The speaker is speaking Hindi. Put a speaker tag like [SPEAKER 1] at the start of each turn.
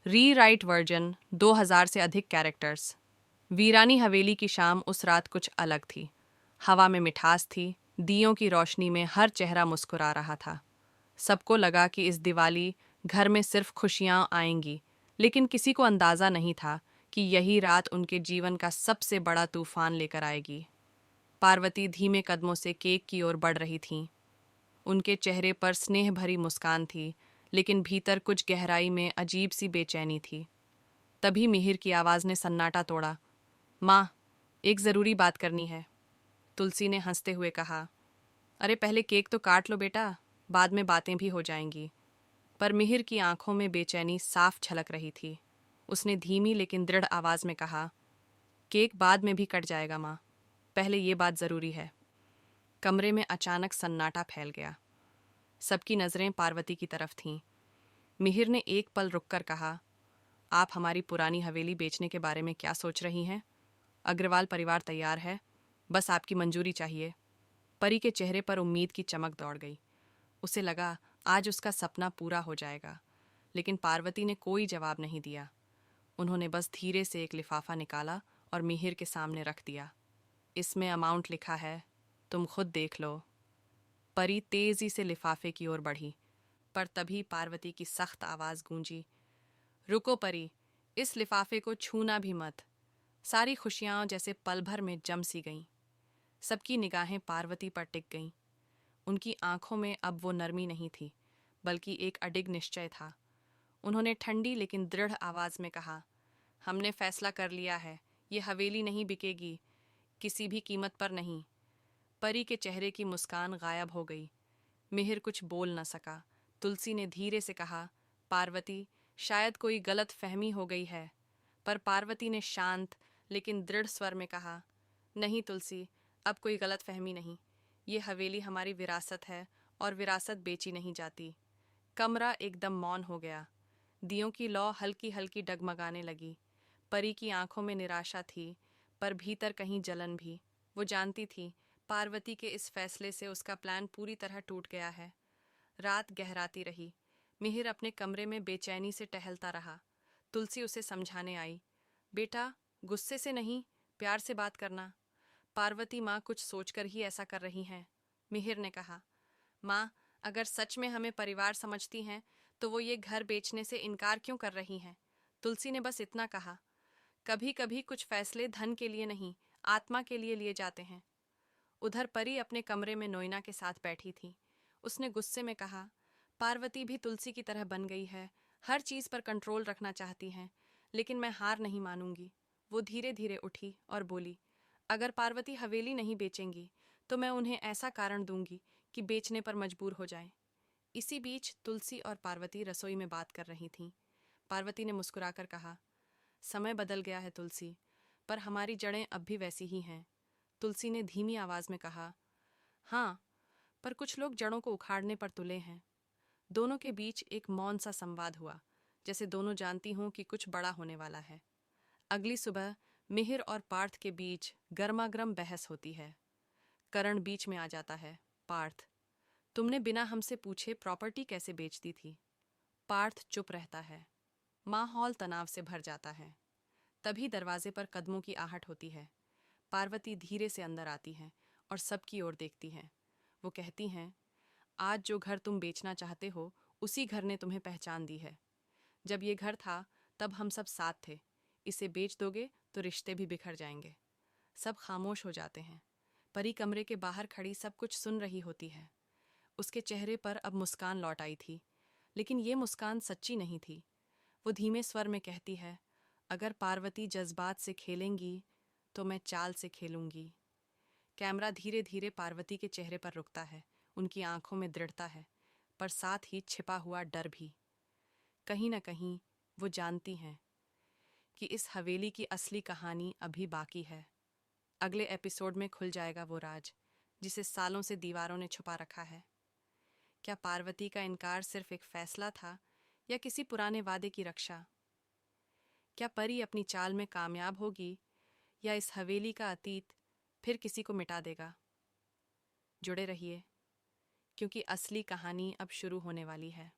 [SPEAKER 1] रीराइट वर्जन 2000 से अधिक कैरेक्टर्स। वीरानी हवेली की शाम उस रात कुछ अलग थी। हवा में मिठास थी, दियों की रोशनी में हर चेहरा मुस्कुरा रहा था। सबको लगा कि इस दिवाली घर में सिर्फ खुशियां आएंगी, लेकिन किसी को अंदाजा नहीं था कि यही रात उनके जीवन का सबसे बड़ा तूफान लेकर आएगी। पार्वती धीमे कदमों से केक की ओर बढ़ रही थीं। उनके चेहरे पर स्नेह भरी मुस्कान थी, लेकिन भीतर कुछ गहराई में अजीब सी बेचैनी थी। तभी मिहिर की आवाज ने सन्नाटा तोड़ा। माँ, एक जरूरी बात करनी है। तुलसी ने हंसते हुए कहा। अरे पहले केक तो काट लो बेटा, बाद में बातें भी हो जाएंगी। पर मिहिर की आंखों में बेचैनी साफ झलक रही थी। उसने धीमी लेकिन दृढ़ आवाज में कहा, केक बाद में भी कट जाएगा माँ, पहले ये बात जरूरी है। कमरे में अचानक सन्नाटा फैल गया। सबकी नजरें पार्वती की तरफ थीं। मिहिर ने एक पल रुककर कहा, आप हमारी पुरानी हवेली बेचने के बारे में क्या सोच रही हैं? अग्रवाल परिवार तैयार है, बस आपकी मंजूरी चाहिए। परी के चेहरे पर उम्मीद की चमक दौड़ गई। उसे लगा आज उसका सपना पूरा हो जाएगा, लेकिन पार्वती ने कोई जवाब नहीं दिया। उन्होंने बस धीरे से एक लिफाफा निकाला और मिहिर के सामने रख दिया। इसमें अमाउंट लिखा है, तुम खुद देख लो। परी तेजी से लिफाफे की ओर बढ़ी, पर तभी पार्वती की सख्त आवाज गूंजी, रुको परी, इस लिफाफे को छूना भी मत। सारी खुशियां जैसे पल भर में जम सी गईं। सबकी निगाहें पार्वती पर टिक गईं। उनकी आंखों में अब वो नरमी नहीं थी, बल्कि एक अडिग निश्चय था। उन्होंने ठंडी लेकिन दृढ़ आवाज में कहा, हमने फैसला कर लिया है, ये हवेली नहीं बिकेगी, किसी भी कीमत पर नहीं। परी के चेहरे की मुस्कान गायब हो गई। मिहिर कुछ बोल न सका। तुलसी ने धीरे से कहा, पार्वती, शायद कोई गलत फहमी हो गई है। पर पार्वती ने शांत लेकिन दृढ़ स्वर में कहा, नहीं तुलसी, अब कोई गलत फहमी नहीं। ये हवेली हमारी विरासत है और विरासत बेची नहीं जाती। कमरा एकदम मौन हो गया। दियों की लौ हल्की हल्की डगमगाने लगी। परी की आंखों में निराशा थी, पर भीतर कहीं जलन भी। वो जानती थी पार्वती के इस फैसले से उसका प्लान पूरी तरह टूट गया है। रात गहराती रही। मिहिर अपने कमरे में बेचैनी से टहलता रहा। तुलसी उसे समझाने आई, बेटा, गुस्से से नहीं, प्यार से बात करना। पार्वती माँ कुछ सोचकर ही ऐसा कर रही हैं। मिहिर ने कहा, माँ, अगर सच में हमें परिवार समझती हैं तो वो ये घर बेचने से इनकार क्यों कर रही हैं? तुलसी ने बस इतना कहा, कभी कभी कुछ फैसले धन के लिए नहीं, आत्मा के लिए लिए जाते हैं। उधर परी अपने कमरे में नोइना के साथ बैठी थी। उसने गुस्से में कहा, पार्वती भी तुलसी की तरह बन गई है, हर चीज पर कंट्रोल रखना चाहती हैं, लेकिन मैं हार नहीं मानूंगी। वो धीरे धीरे उठी और बोली, अगर पार्वती हवेली नहीं बेचेंगी तो मैं उन्हें ऐसा कारण दूंगी कि बेचने पर मजबूर हो जाएं। इसी बीच तुलसी और पार्वती रसोई में बात कर रही थीं। पार्वती ने मुस्कुराकर कहा, समय बदल गया है तुलसी, पर हमारी जड़ें अब भी वैसी ही हैं। तुलसी ने धीमी आवाज में कहा, हाँ, पर कुछ लोग जड़ों को उखाड़ने पर तुले हैं। दोनों के बीच एक मौन सा संवाद हुआ, जैसे दोनों जानती हों कि कुछ बड़ा होने वाला है। अगली सुबह मिहिर और पार्थ के बीच गर्मागर्म बहस होती है। करण बीच में आ जाता है। पार्थ, तुमने बिना हमसे पूछे प्रॉपर्टी कैसे बेच दी थी? पार्थ चुप रहता है। माहौल तनाव से भर जाता है। तभी दरवाजे पर कदमों की आहट होती है। पार्वती धीरे से अंदर आती हैं और सबकी ओर देखती हैं। वो कहती हैं, आज जो घर तुम बेचना चाहते हो, उसी घर ने तुम्हें पहचान दी है। जब ये घर था तब हम सब साथ थे। इसे बेच दोगे तो रिश्ते भी बिखर जाएंगे। सब खामोश हो जाते हैं। परी कमरे के बाहर खड़ी सब कुछ सुन रही होती है। उसके चेहरे पर अब मुस्कान लौट आई थी, लेकिन ये मुस्कान सच्ची नहीं थी। वो धीमे स्वर में कहती है, अगर पार्वती जज्बात से खेलेंगी तो मैं चाल से खेलूंगी। कैमरा धीरे धीरे पार्वती के चेहरे पर रुकता है। उनकी आंखों में दृढ़ता है, पर साथ ही छिपा हुआ डर भी। कहीं न कहीं वो जानती हैं कि इस हवेली की असली कहानी अभी बाकी है। अगले एपिसोड में खुल जाएगा वो राज जिसे सालों से दीवारों ने छुपा रखा है। क्या पार्वती का इनकार सिर्फ एक फैसला था या किसी पुराने वादे की रक्षा? क्या परी अपनी चाल में कामयाब होगी या इस हवेली का अतीत फिर किसी को मिटा देगा? जुड़े रहिए, क्योंकि असली कहानी अब शुरू होने वाली है।